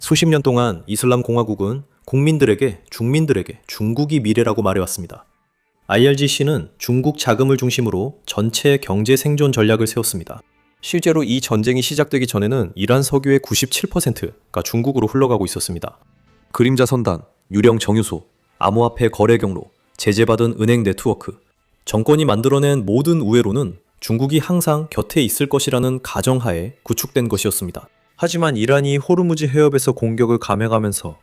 수십 년 동안 이슬람 공화국은 국민들에게 중민들에게 중국이 미래라고 말해왔습니다. IRGC는 중국 자금을 중심으로 전체 경제 생존 전략을 세웠습니다. 실제로 이 전쟁이 시작되기 전에는 이란 석유의 97%가 중국으로 흘러가고 있었습니다. 그림자 선단, 유령 정유소, 암호화폐 거래 경로, 제재받은 은행 네트워크, 정권이 만들어낸 모든 우회로는 중국이 항상 곁에 있을 것이라는 가정하에 구축된 것이었습니다. 하지만 이란이 호르무즈 해협에서 공격을 감행하면서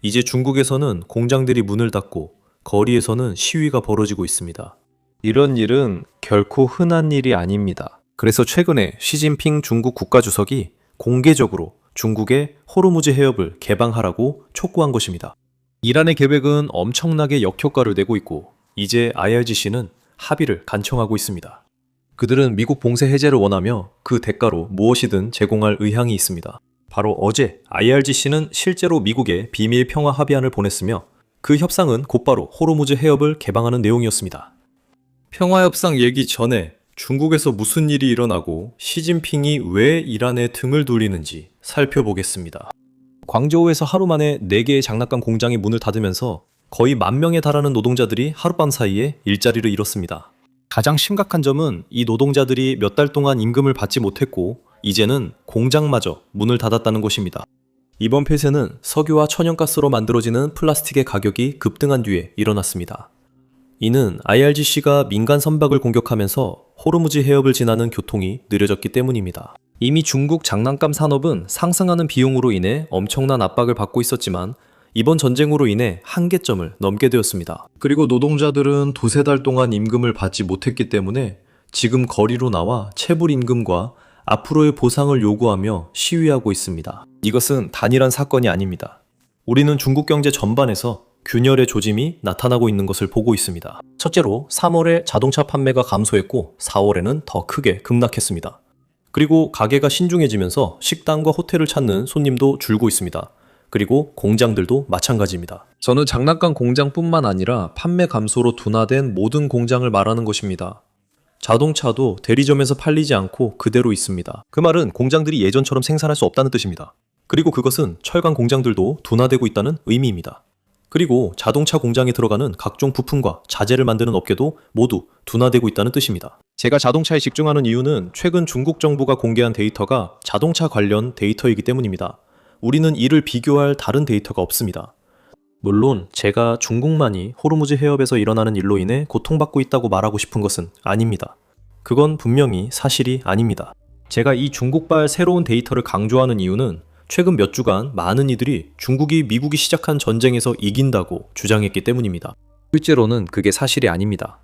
이제 중국에서는 공장들이 문을 닫고 거리에서는 시위가 벌어지고 있습니다. 이런 일은 결코 흔한 일이 아닙니다. 그래서 최근에 시진핑 중국 국가주석이 공개적으로 중국의 호르무즈 해협을 개방하라고 촉구한 것입니다. 이란의 계획은 엄청나게 역효과를 내고 있고 이제 IRGC는 합의를 간청하고 있습니다. 그들은 미국 봉쇄 해제를 원하며 그 대가로 무엇이든 제공할 의향이 있습니다. 바로 어제 IRGC는 실제로 미국에 비밀 평화 합의안을 보냈으며 그 협상은 곧바로 호르무즈 해협을 개방하는 내용이었습니다. 평화협상 얘기 전에 중국에서 무슨 일이 일어나고 시진핑이 왜 이란에 등을 돌리는지 살펴보겠습니다. 광저우에서 하루 만에 4개의 장난감 공장이 문을 닫으면서 거의 10,000명에 달하는 노동자들이 하룻밤 사이에 일자리를 잃었습니다. 가장 심각한 점은 이 노동자들이 몇 달 동안 임금을 받지 못했고 이제는 공장마저 문을 닫았다는 것입니다. 이번 폐쇄는 석유와 천연가스로 만들어지는 플라스틱의 가격이 급등한 뒤에 일어났습니다. 이는 IRGC가 민간 선박을 공격하면서 호르무즈 해협을 지나는 교통이 느려졌기 때문입니다. 이미 중국 장난감 산업은 상승하는 비용으로 인해 엄청난 압박을 받고 있었지만 이번 전쟁으로 인해 한계점을 넘게 되었습니다. 그리고 노동자들은 두세 달 동안 임금을 받지 못했기 때문에 지금 거리로 나와 체불 임금과 앞으로의 보상을 요구하며 시위하고 있습니다. 이것은 단일한 사건이 아닙니다. 우리는 중국 경제 전반에서 균열의 조짐이 나타나고 있는 것을 보고 있습니다. 첫째로 3월에 자동차 판매가 감소했고 4월에는 더 크게 급락했습니다. 그리고 가게가 신중해지면서 식당과 호텔을 찾는 손님도 줄고 있습니다. 그리고 공장들도 마찬가지입니다. 저는 장난감 공장뿐만 아니라 판매 감소로 둔화된 모든 공장을 말하는 것입니다. 자동차도 대리점에서 팔리지 않고 그대로 있습니다. 그 말은 공장들이 예전처럼 생산할 수 없다는 뜻입니다. 그리고 그것은 철강 공장들도 둔화되고 있다는 의미입니다. 그리고 자동차 공장에 들어가는 각종 부품과 자재를 만드는 업계도 모두 둔화되고 있다는 뜻입니다. 제가 자동차에 집중하는 이유는 최근 중국 정부가 공개한 데이터가 자동차 관련 데이터이기 때문입니다. 우리는 이를 비교할 다른 데이터가 없습니다. 물론 제가 중국만이 호르무즈 해협에서 일어나는 일로 인해 고통받고 있다고 말하고 싶은 것은 아닙니다. 그건 분명히 사실이 아닙니다. 제가 이 중국발 새로운 데이터를 강조하는 이유는 최근 몇 주간 많은 이들이 중국이 미국이 시작한 전쟁에서 이긴다고 주장했기 때문입니다. 실제로는 그게 사실이 아닙니다.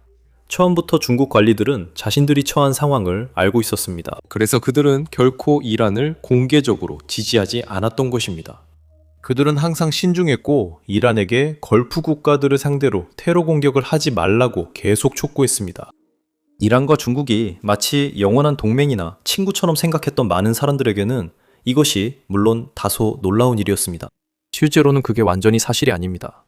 처음부터 중국 관리들은 자신들이 처한 상황을 알고 있었습니다. 그래서 그들은 결코 이란을 공개적으로 지지하지 않았던 것입니다. 그들은 항상 신중했고 이란에게 걸프 국가들을 상대로 테러 공격을 하지 말라고 계속 촉구했습니다. 이란과 중국이 마치 영원한 동맹이나 친구처럼 생각했던 많은 사람들에게는 이것이 물론 다소 놀라운 일이었습니다. 실제로는 그게 완전히 사실이 아닙니다.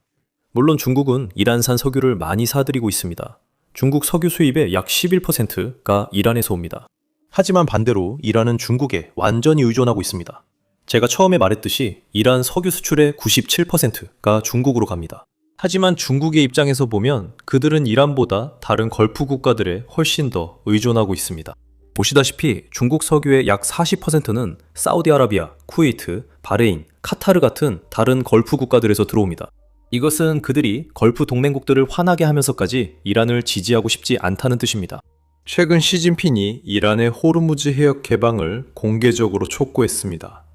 물론 중국은 이란산 석유를 많이 사들이고 있습니다. 중국 석유 수입의 약 11%가 이란에서 옵니다. 하지만 반대로 이란은 중국에 완전히 의존하고 있습니다. 제가 처음에 말했듯이 이란 석유 수출의 97%가 중국으로 갑니다. 하지만 중국의 입장에서 보면 그들은 이란보다 다른 걸프 국가들에 훨씬 더 의존하고 있습니다. 보시다시피 중국 석유의 약 40%는 사우디아라비아, 쿠웨이트, 바레인, 카타르 같은 다른 걸프 국가들에서 들어옵니다. 이것은 그들이 걸프 동맹국들을 화나게 하면서까지 이란을 지지하고 싶지 않다는 뜻입니다. 최근 시진핑이 이란의 호르무즈 해협 개방을 공개적으로 촉구했습니다.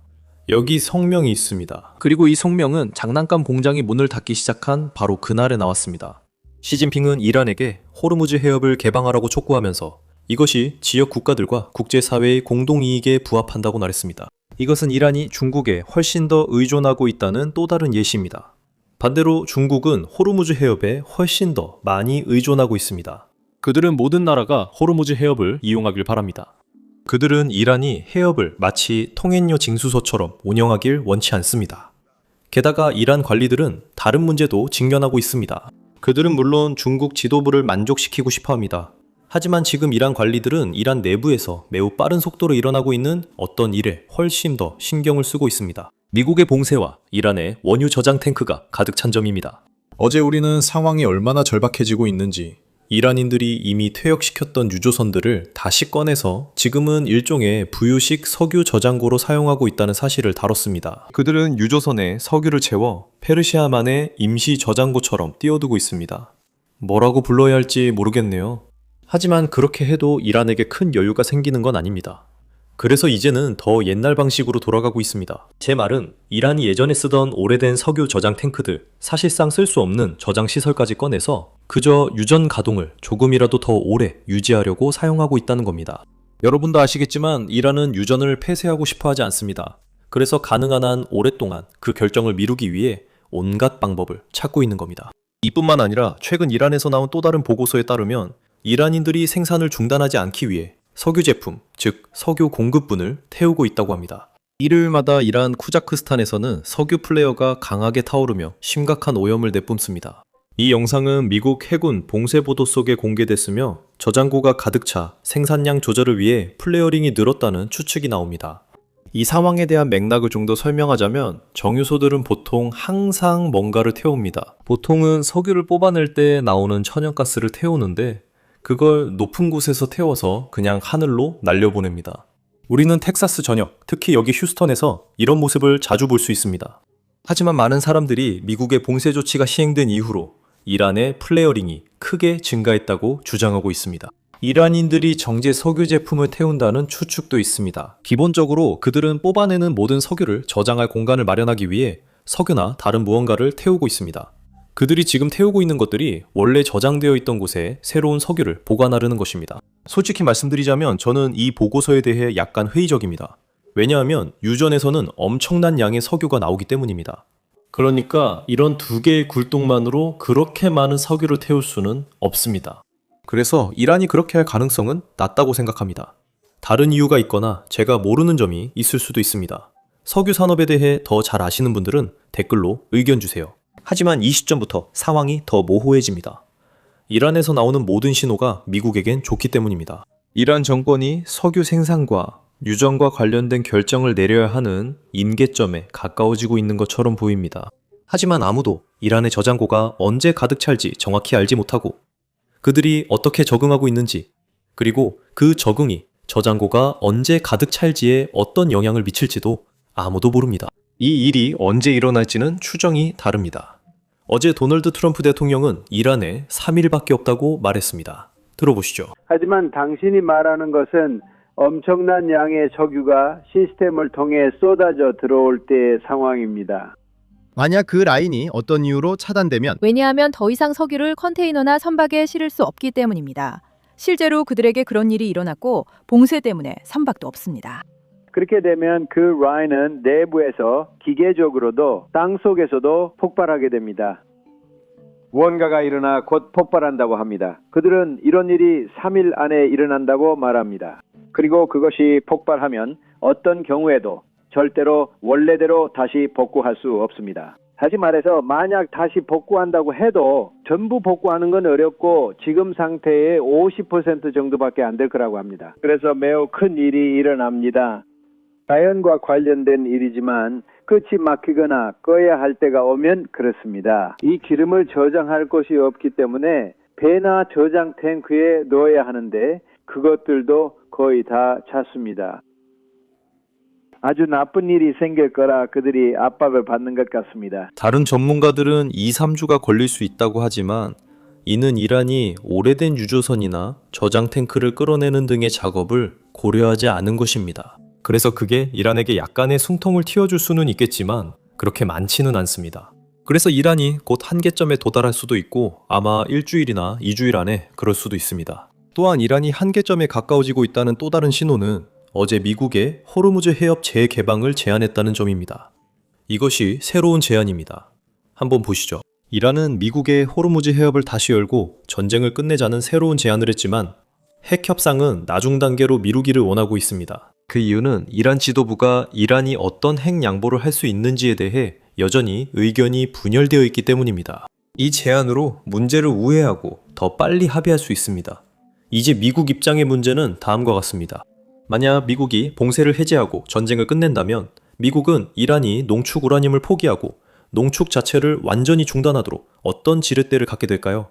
여기 성명이 있습니다. 그리고 이 성명은 장난감 공장이 문을 닫기 시작한 바로 그날에 나왔습니다. 시진핑은 이란에게 호르무즈 해협을 개방하라고 촉구하면서 이것이 지역 국가들과 국제사회의 공동이익에 부합한다고 말했습니다. 이것은 이란이 중국에 훨씬 더 의존하고 있다는 또 다른 예시입니다. 반대로 중국은 호르무즈 해협에 훨씬 더 많이 의존하고 있습니다. 그들은 모든 나라가 호르무즈 해협을 이용하길 바랍니다. 그들은 이란이 해협을 마치 통행료 징수소처럼 운영하길 원치 않습니다. 게다가 이란 관리들은 다른 문제도 직면하고 있습니다. 그들은 물론 중국 지도부를 만족시키고 싶어 합니다. 하지만 지금 이란 관리들은 이란 내부에서 매우 빠른 속도로 일어나고 있는 어떤 일에 훨씬 더 신경을 쓰고 있습니다. 미국의 봉쇄와 이란의 원유 저장 탱크가 가득 찬 점입니다. 어제 우리는 상황이 얼마나 절박해지고 있는지, 이란인들이 이미 퇴역시켰던 유조선들을 다시 꺼내서 지금은 일종의 부유식 석유 저장고로 사용하고 있다는 사실을 다뤘습니다. 그들은 유조선에 석유를 채워 페르시아만의 임시 저장고처럼 띄워두고 있습니다. 뭐라고 불러야 할지 모르겠네요. 하지만 그렇게 해도 이란에게 큰 여유가 생기는 건 아닙니다. 그래서 이제는 더 옛날 방식으로 돌아가고 있습니다. 제 말은 이란이 예전에 쓰던 오래된 석유 저장 탱크들, 사실상 쓸 수 없는 저장 시설까지 꺼내서 그저 유전 가동을 조금이라도 더 오래 유지하려고 사용하고 있다는 겁니다. 여러분도 아시겠지만 이란은 유전을 폐쇄하고 싶어 하지 않습니다. 그래서 가능한 한 오랫동안 그 결정을 미루기 위해 온갖 방법을 찾고 있는 겁니다. 이뿐만 아니라 최근 이란에서 나온 또 다른 보고서에 따르면 이란인들이 생산을 중단하지 않기 위해 석유 제품, 즉 석유 공급분을 태우고 있다고 합니다. 일요일마다 이란 쿠자크스탄에서는 석유 플레어가 강하게 타오르며 심각한 오염을 내뿜습니다. 이 영상은 미국 해군 봉쇄 보도 속에 공개됐으며 저장고가 가득 차 생산량 조절을 위해 플레어링이 늘었다는 추측이 나옵니다. 이 상황에 대한 맥락을 좀 더 설명하자면 정유소들은 보통 항상 뭔가를 태웁니다. 보통은 석유를 뽑아낼 때 나오는 천연가스를 태우는데 그걸 높은 곳에서 태워서 그냥 하늘로 날려보냅니다. 우리는 텍사스 전역, 특히 여기 휴스턴에서 이런 모습을 자주 볼 수 있습니다. 하지만 많은 사람들이 미국의 봉쇄 조치가 시행된 이후로 이란의 플레어링이 크게 증가했다고 주장하고 있습니다. 이란인들이 정제 석유 제품을 태운다는 추측도 있습니다. 기본적으로 그들은 뽑아내는 모든 석유를 저장할 공간을 마련하기 위해 석유나 다른 무언가를 태우고 있습니다. 그들이 지금 태우고 있는 것들이 원래 저장되어 있던 곳에 새로운 석유를 보관하려는 것입니다. 솔직히 말씀드리자면 저는 이 보고서에 대해 약간 회의적입니다. 왜냐하면 유전에서는 엄청난 양의 석유가 나오기 때문입니다. 그러니까 이런 두 개의 굴뚝만으로 그렇게 많은 석유를 태울 수는 없습니다. 그래서 이란이 그렇게 할 가능성은 낮다고 생각합니다. 다른 이유가 있거나 제가 모르는 점이 있을 수도 있습니다. 석유 산업에 대해 더 잘 아시는 분들은 댓글로 의견 주세요. 하지만 이 시점부터 상황이 더 모호해집니다. 이란에서 나오는 모든 신호가 미국에겐 좋기 때문입니다. 이란 정권이 석유 생산과 유전과 관련된 결정을 내려야 하는 임계점에 가까워지고 있는 것처럼 보입니다. 하지만 아무도 이란의 저장고가 언제 가득 찰지 정확히 알지 못하고 그들이 어떻게 적응하고 있는지 그리고 그 적응이 저장고가 언제 가득 찰지에 어떤 영향을 미칠지도 아무도 모릅니다. 이 일이 언제 일어날지는 추정이 다릅니다. 어제 도널드 트럼프 대통령은 이란에 3일밖에 없다고 말했습니다. 들어보시죠. 하지만 당신이 말하는 것은 엄청난 양의 석유가 시스템을 통해 쏟아져 들어올 때의 상황입니다. 만약 그 라인이 어떤 이유로 차단되면 왜냐하면 더 이상 석유를 컨테이너나 선박에 실을 수 없기 때문입니다. 실제로 그들에게 그런 일이 일어났고 봉쇄 때문에 선박도 없습니다. 그렇게 되면 그 라인은 내부에서 기계적으로도 땅 속에서도 폭발하게 됩니다. 무언가가 일어나 곧 폭발한다고 합니다. 그들은 이런 일이 3일 안에 일어난다고 말합니다. 그리고 그것이 폭발하면 어떤 경우에도 절대로 원래대로 다시 복구할 수 없습니다. 다시 말해서 만약 다시 복구한다고 해도 전부 복구하는 건 어렵고 지금 상태의 50% 정도밖에 안 될 거라고 합니다. 그래서 매우 큰 일이 일어납니다. 자연과 관련된 일이지만 끝이 막히거나 꺼야 할 때가 오면 그렇습니다. 이 기름을 저장할 곳이 없기 때문에 배나 저장 탱크에 넣어야 하는데 그것들도 거의 다 찼습니다. 아주 나쁜 일이 생길 거라 그들이 압박을 받는 것 같습니다. 다른 전문가들은 2, 3주가 걸릴 수 있다고 하지만 이는 이란이 오래된 유조선이나 저장 탱크를 끌어내는 등의 작업을 고려하지 않은 것입니다. 그래서 그게 이란에게 약간의 숨통을 틔워줄 수는 있겠지만 그렇게 많지는 않습니다. 그래서 이란이 곧 한계점에 도달할 수도 있고 아마 일주일이나 2주일 안에 그럴 수도 있습니다. 또한 이란이 한계점에 가까워지고 있다는 또 다른 신호는 어제 미국의 호르무즈 해협 재개방을 제안했다는 점입니다. 이것이 새로운 제안입니다. 한번 보시죠. 이란은 미국의 호르무즈 해협을 다시 열고 전쟁을 끝내자는 새로운 제안을 했지만 핵 협상은 나중 단계로 미루기를 원하고 있습니다. 그 이유는 이란 지도부가 이란이 어떤 핵 양보를 할 수 있는지에 대해 여전히 의견이 분열되어 있기 때문입니다. 이 제안으로 문제를 우회하고 더 빨리 합의할 수 있습니다. 이제 미국 입장의 문제는 다음과 같습니다. 만약 미국이 봉쇄를 해제하고 전쟁을 끝낸다면 미국은 이란이 농축 우라늄을 포기하고 농축 자체를 완전히 중단하도록 어떤 지렛대를 갖게 될까요?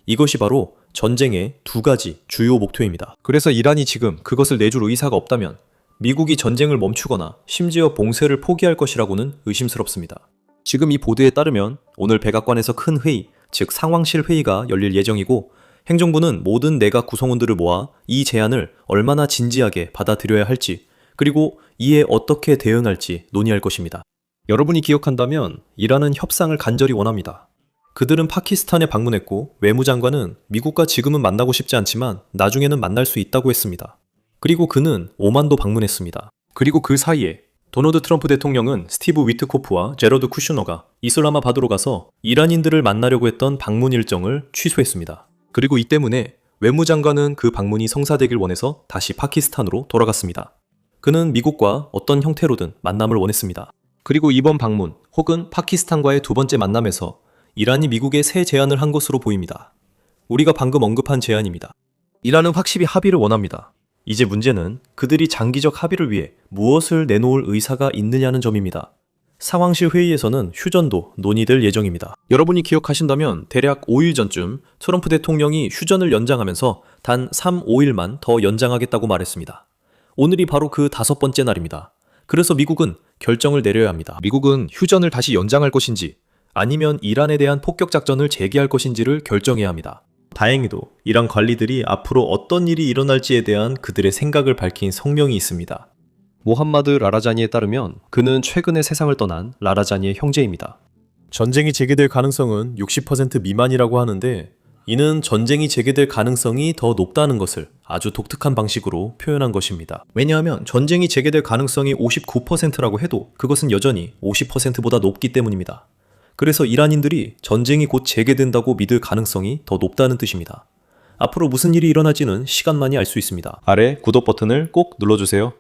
이것이 바로 전쟁의 두 가지 주요 목표입니다. 그래서 이란이 지금 그것을 내줄 의사가 없다면 미국이 전쟁을 멈추거나 심지어 봉쇄를 포기할 것이라고는 의심스럽습니다. 지금 이 보도에 따르면 오늘 백악관에서 큰 회의, 즉 상황실 회의가 열릴 예정이고 행정부는 모든 내각 구성원들을 모아 이 제안을 얼마나 진지하게 받아들여야 할지 그리고 이에 어떻게 대응할지 논의할 것입니다. 여러분이 기억한다면 이란은 협상을 간절히 원합니다. 그들은 파키스탄에 방문했고 외무장관은 미국과 지금은 만나고 싶지 않지만 나중에는 만날 수 있다고 했습니다. 그리고 그는 오만도 방문했습니다. 그리고 그 사이에 도널드 트럼프 대통령은 스티브 위트코프와 제러드 쿠슈너가 이슬라마바드로 가서 이란인들을 만나려고 했던 방문 일정을 취소했습니다. 그리고 이 때문에 외무장관은 그 방문이 성사되길 원해서 다시 파키스탄으로 돌아갔습니다. 그는 미국과 어떤 형태로든 만남을 원했습니다. 그리고 이번 방문 혹은 파키스탄과의 두 번째 만남에서 이란이 미국에 새 제안을 한 것으로 보입니다. 우리가 방금 언급한 제안입니다. 이란은 확실히 합의를 원합니다. 이제 문제는 그들이 장기적 합의를 위해 무엇을 내놓을 의사가 있느냐는 점입니다. 상황실 회의에서는 휴전도 논의될 예정입니다. 여러분이 기억하신다면 대략 5일 전쯤 트럼프 대통령이 휴전을 연장하면서 단 3, 5일만 더 연장하겠다고 말했습니다. 오늘이 바로 그 5번째 날입니다. 그래서 미국은 결정을 내려야 합니다. 미국은 휴전을 다시 연장할 것인지 아니면 이란에 대한 폭격 작전을 재개할 것인지를 결정해야 합니다. 다행히도 이란 관리들이 앞으로 어떤 일이 일어날지에 대한 그들의 생각을 밝힌 성명이 있습니다. 모함마드 라라자니에 따르면 그는 최근에 세상을 떠난 라라자니의 형제입니다. 전쟁이 재개될 가능성은 60% 미만이라고 하는데 이는 전쟁이 재개될 가능성이 더 높다는 것을 아주 독특한 방식으로 표현한 것입니다. 왜냐하면 전쟁이 재개될 가능성이 59%라고 해도 그것은 여전히 50%보다 높기 때문입니다. 그래서 이란인들이 전쟁이 곧 재개된다고 믿을 가능성이 더 높다는 뜻입니다. 앞으로 무슨 일이 일어날지는 시간만이 알 수 있습니다. 아래 구독 버튼을 꼭 눌러주세요.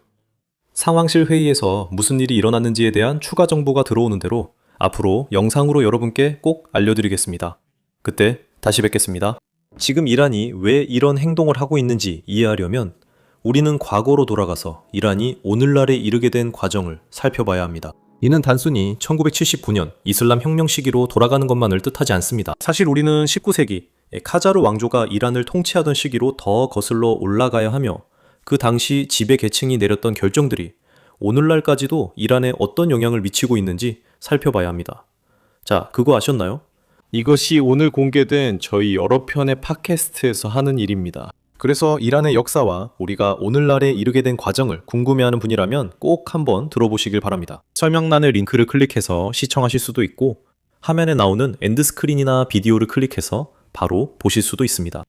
상황실 회의에서 무슨 일이 일어났는지에 대한 추가 정보가 들어오는 대로 앞으로 영상으로 여러분께 꼭 알려드리겠습니다. 그때 다시 뵙겠습니다. 지금 이란이 왜 이런 행동을 하고 있는지 이해하려면 우리는 과거로 돌아가서 이란이 오늘날에 이르게 된 과정을 살펴봐야 합니다. 이는 단순히 1979년 이슬람 혁명 시기로 돌아가는 것만을 뜻하지 않습니다. 사실 우리는 19세기 카자르 왕조가 이란을 통치하던 시기로 더 거슬러 올라가야 하며 그 당시 지배 계층이 내렸던 결정들이 오늘날까지도 이란에 어떤 영향을 미치고 있는지 살펴봐야 합니다. 자, 그거 아셨나요? 이것이 오늘 공개된 저희 여러 편의 팟캐스트에서 하는 일입니다. 그래서 이란의 역사와 우리가 오늘날에 이르게 된 과정을 궁금해하는 분이라면 꼭 한번 들어보시길 바랍니다. 설명란의 링크를 클릭해서 시청하실 수도 있고 화면에 나오는 엔드스크린이나 비디오를 클릭해서 바로 보실 수도 있습니다.